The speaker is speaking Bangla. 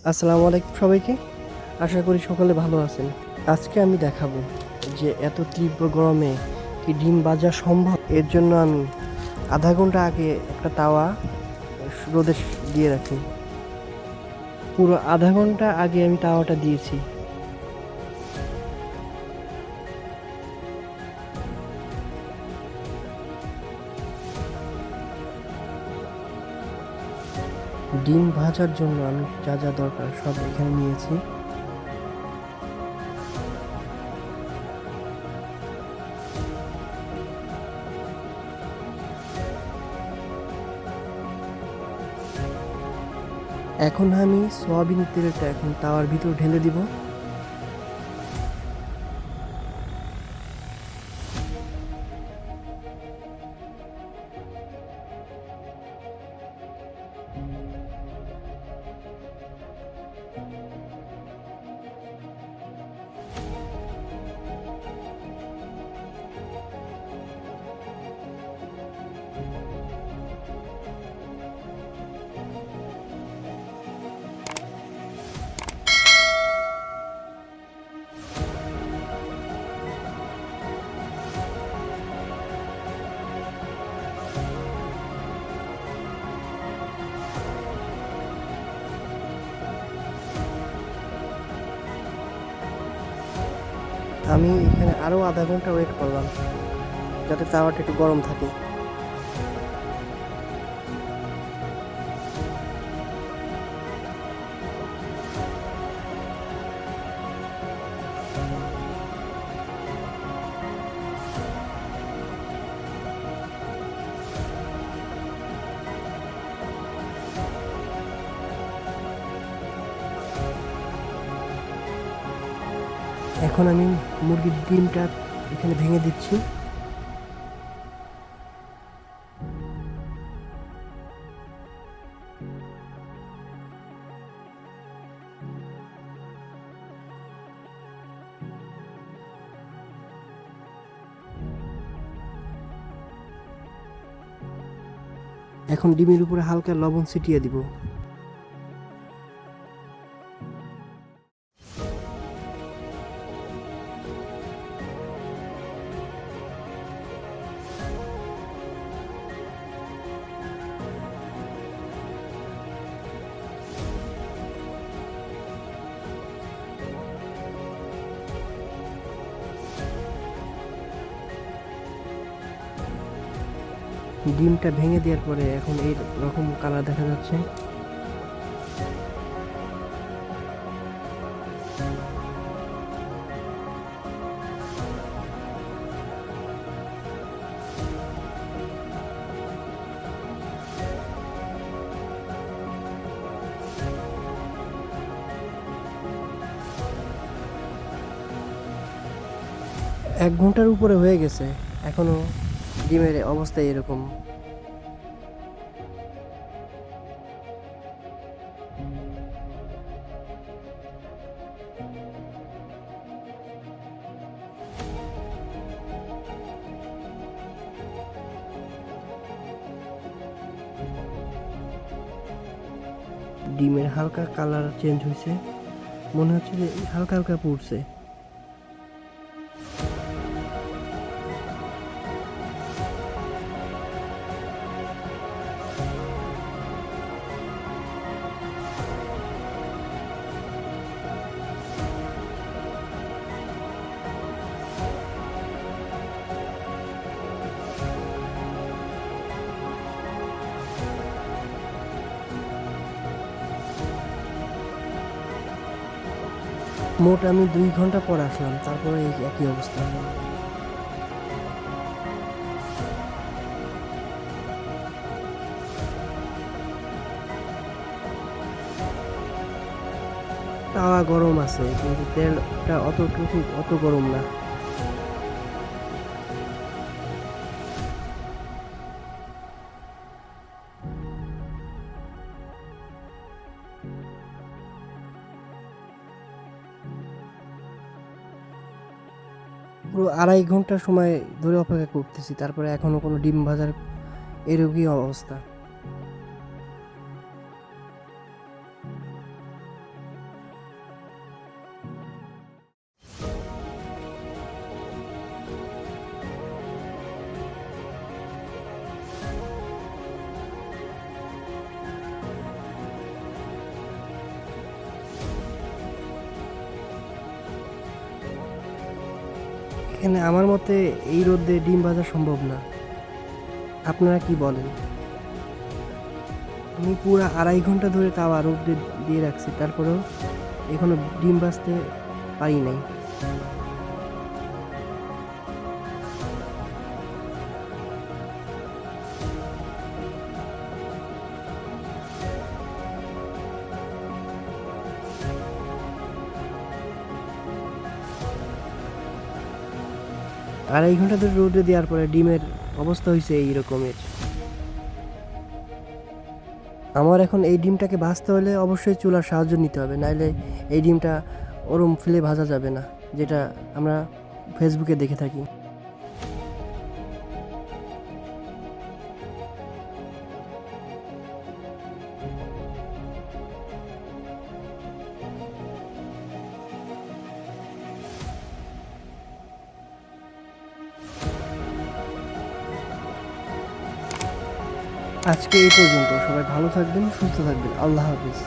আসসালামু আলাইকুম সবাইকে। আশা করি সকলে ভালো আছেন। আজকে আমি দেখাবো যে এত তীব্র গরমে কি ডিম ভাজা সম্ভব। এর জন্য আমি আধা ঘন্টা আগে একটা তাওয়া রোদে দিয়ে রাখি। পুরো আধা ঘন্টা আগে আমি তাওয়াটা দিয়েছি। ডিম ভাজার জন্য আমি যা যা দরকার সব এখানে নিয়েছি। এখন আমি সয়াবিন তেলটা এখন তাওয়ার ভিতর ঢেলে দিব। আমি এখানে আরো আধা ঘন্টা ওয়েট করলাম যাতে তাওয়াটা একটু গরম থাকে। এখন আমি মুরগির ডিমটা এখানে ভেঙে দিচ্ছি। এখন ডিমের উপরে হালকা লবণ ছিটিয়ে দিব। ডিমটা ভেঙে দেওয়ার পরে এখন এই রকম কালার দেখা যাচ্ছে। এক ঘন্টার উপরে হয়ে গেছে, এখনো ডিমের অবস্থা এরকম। ডিমের হালকা কালার চেঞ্জ হয়েছে, মনে হচ্ছে যে হালকা হালকা পুড়ছে। মোট আমি 2 ঘন্টা পর আসলাম, তারপরে এই একই অবস্থা। তাওয়া গরম আছে কিন্তু তেলটা অত গরম না। পুরো 2.5 ঘন্টা সময় ধরে অপেক্ষা করতেছি, তারপরে এখনো কোনো ডিম ভাজার এরকমই অবস্থা। এখানে আমার মতে এই রোদে ডিম ভাজা সম্ভব না। আপনারা কি বলেন? আমি পুরো 2.5 ঘন্টা ধরে তাওয়া রোদে দিয়ে রাখছি, তারপরেও এখনো ডিম ভাজতে পারি নাই। আড়াই ঘন্টা ধরে রোদে দেওয়ার পরে ডিমের অবস্থা হয়েছে এই রকমের। আমার এখন এই ডিমটাকে ভাজতে হলে অবশ্যই চুলার সাহায্য নিতে হবে, নাইলে এই ডিমটা ওরম ফেলে ভাজা যাবে না, যেটা আমরা ফেসবুকে দেখে থাকি। আজকে এই পর্যন্ত। সবাই ভালো থাকবেন, সুস্থ থাকবেন। আল্লাহ হাফিজ।